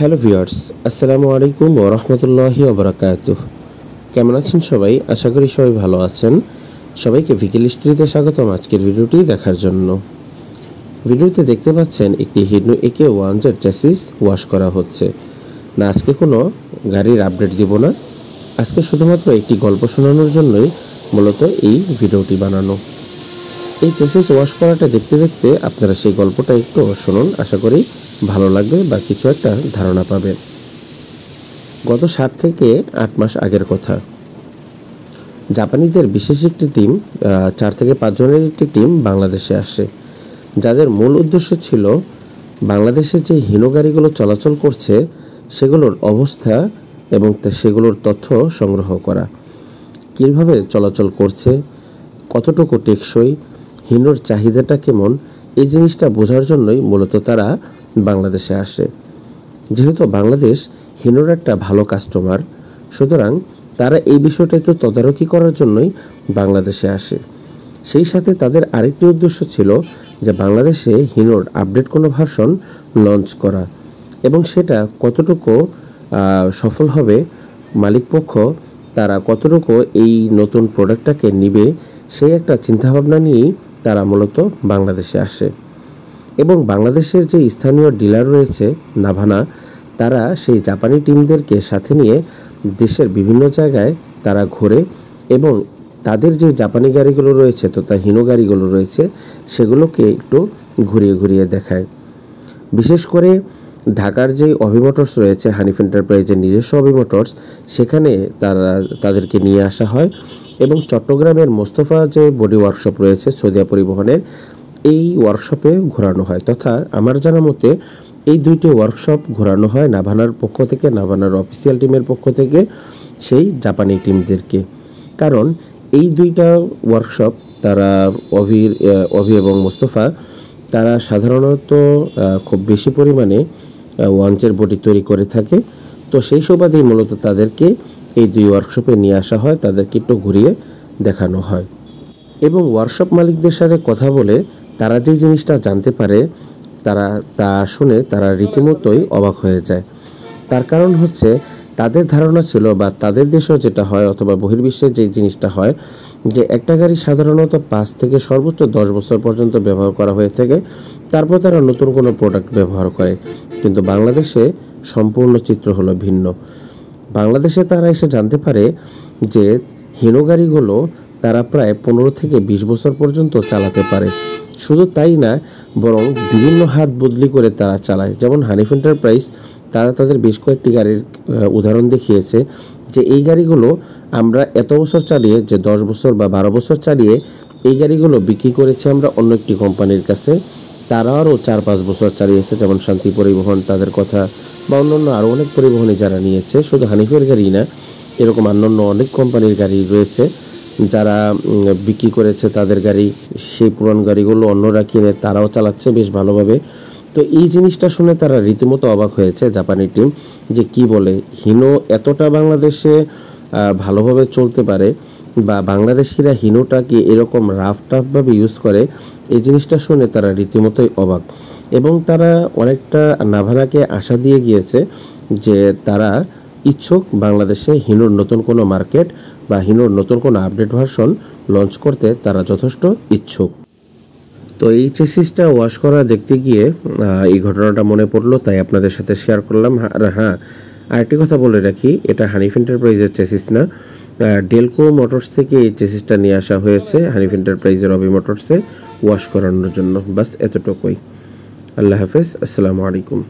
Hello viewers, আসসালামু আলাইকুম ওয়া রাহমাতুল্লাহি ওয়া বারাকাতুহু। কেমন আছেন সবাই? আশা করি সবাই ভালো আছেন। সবাইকে ভিকেল স্টোরিতে স্বাগতম আজকের ভিডিওটি দেখার জন্য। ভিডিওতে দেখতে পাচ্ছেন একটি হিনো একে 1 চ্যাসিস ওয়াশ করা হচ্ছে। না, আজকে কোনো গাড়ির আপডেট দিব না, আজকে শুধুমাত্র একটি গল্প শোনানোর জন্যই মূলত এই ভিডিওটি বানানো। এই চ্যাসিস ওয়াশ করাটা দেখতে দেখতে আপনারা সেই গল্পটা একটু শুনুন, আশা করি ভালো লাগবে বা কিছু একটা ধারণা পাবেন। গত 7 থেকে 8 মাস আগের কথা। জাপানিদের বিশেষ একটি টিম, 4 থেকে 5 জনের একটি টিম বাংলাদেশে আসে, যাদের মূল উদ্দেশ্য ছিল বাংলাদেশে যে হিনো গাড়িগুলো চলাচল করছে সেগুলোর অবস্থা এবং সেগুলোর তথ্য সংগ্রহ করা। কীভাবে চলাচল করছে, কতটুকু টেকসই, হিনোর চাহিদাটা কেমন, এই জিনিসটা বোঝার জন্যই মূলত তারা বাংলাদেশে আসে। যেহেতু বাংলাদেশ হিনোর একটা ভালো কাস্টমার, সুতরাং তারা এই বিষয়টা একটু তদারকি করার জন্যই বাংলাদেশে আসে। সেই সাথে তাদের আরেকটি উদ্দেশ্য ছিল যে বাংলাদেশে হিনোর আপডেট কোনো ভার্সন লঞ্চ করা, এবং সেটা কতটুকু সফল হবে, মালিকপক্ষ তারা কতটুকু এই নতুন প্রোডাক্টটাকে নিবে, সেই একটা চিন্তাভাবনা নিয়েই তারা মূলত বাংলাদেশে আসে। এবং বাংলাদেশের যে স্থানীয় ডিলার রয়েছে নাভানা, তারা সেই জাপানি টিমদেরকে সাথে নিয়ে দেশের বিভিন্ন জায়গায় তারা ঘোরে এবং তাদের যে জাপানি গাড়িগুলো রয়েছে তথা হিনো গাড়িগুলো রয়েছে সেগুলোকে একটু ঘুরিয়ে ঘুরিয়ে দেখায়। বিশেষ করে ঢাকার যে অভি মোটরস রয়েছে, হানিফ এন্টারপ্রাইজের নিজস্ব অভি মোটরস, সেখানে তাদেরকে নিয়ে আসা হয়। এবং চট্টগ্রামের মোস্তফা যে বডি ওয়ার্কশপ রয়েছে সৌদিয়া পরিবহনের, এই ওয়ার্কশপে ঘোরানো হয়। তথা আমার জানা মতে এই দুইটি ওয়ার্কশপ ঘোরানো হয় নাভানার পক্ষ থেকে, নাভানার অফিসিয়াল টিমের পক্ষ থেকে সেই জাপানি টিমদেরকে। কারণ এই দুইটা ওয়ার্কশপ, তারা অভি এবং মোস্তফা, তারা সাধারণত খুব বেশি পরিমাণে ওয়াঞ্চের বডি তৈরি করে থাকে। তো সেই সুবাদেই মূলত তাদেরকে এই দুই ওয়ার্কশপে নিয়ে আসা হয়, তাদেরকে একটু ঘুরিয়ে দেখানো হয়। এবং ওয়ার্কশপ মালিকদের সাথে কথা বলে তারা যে জিনিসটা জানতে পারে, তারা তা শুনে তারা রীতিমতোই অবাক হয়ে যায়। তার কারণ হচ্ছে তাদের ধারণা ছিল, বা তাদের দেশেও যেটা হয় অথবা বহির্বিশ্বে যে জিনিসটা হয়, যে একটা গাড়ি সাধারণত 5 থেকে সর্বোচ্চ 10 বছর পর্যন্ত ব্যবহার করা হয়ে থাকে, তারপর তারা নতুন কোনো প্রোডাক্ট ব্যবহার করে। কিন্তু বাংলাদেশে সম্পূর্ণ চিত্র হলো ভিন্ন। বাংলাদেশে তারা এসে জানতে পারে যে হিনো গাড়িগুলো তারা প্রায় 15 থেকে 20 বছর পর্যন্ত চালাতে পারে। শুধু তাই না, বরং বিভিন্ন হাত বদলি করে তারা চালায়। যেমন হানিফ এন্টারপ্রাইজ, তারা তাদের বেশ কয়েকটি গাড়ির উদাহরণ দেখিয়েছে যে এই গাড়িগুলো আমরা এত বছর চালিয়ে, যে 10 বছর বা 12 বছর চালিয়ে এই গাড়িগুলো বিক্রি করেছে আমরা অন্য একটি কোম্পানির কাছে, তারা আরও 4-5 বছর চালিয়েছে। যেমন শান্তি পরিবহন, তাদের কথা, বা অন্যান্য আরও অনেক পরিবহনে যারা নিয়েছে, শুধু হানিফের গাড়ি না, এরকম অন্যান্য অনেক কোম্পানির গাড়ি রয়েছে যারা বিক্রি করেছে তাদের গাড়ি, সেই পুরান গাড়িগুলো অন্যরা কিনে তারাও চালাচ্ছে বেশ ভালোভাবে। তো এই জিনিসটা শুনে তারা রীতিমতো অবাক হয়েছে জাপানি টিম, যে কি বলে হিনো এতটা বাংলাদেশে ভালোভাবে চলতে পারে, বা বাংলাদেশিরা হিনোটাকে এরকম রাফ টাফভাবে ইউজ করে, এই জিনিসটা শুনে তারা রীতিমতোই অবাক। এবং তারা অনেকটা নাভানাকে আশা দিয়ে গিয়েছে যে তারা ইচ্ছুক বাংলাদেশে হিনোর নতুন কোনো মার্কেট বা হিনোর নতুন কোনো আপডেট ভার্সন লঞ্চ করতে তারা যথেষ্ট ইচ্ছুক। তো এই চেসিসটা ওয়াশ করা দেখতে গিয়ে এই ঘটনাটা মনে পড়লো, তাই আপনাদের সাথে শেয়ার করলাম। আর হ্যাঁ, আরেকটি কথা বলে রাখি, এটা হানিফ এন্টারপ্রাইজের চেসিস না, ডেলকো মোটরস থেকে এই চেসিসটা নিয়ে আসা হয়েছে হানিফ এন্টারপ্রাইজের অভি মোটরসে ওয়াশ করানোর জন্য। বাস এতটুকুই। আল্লাহ হাফেজ, আসসালামু আলাইকুম।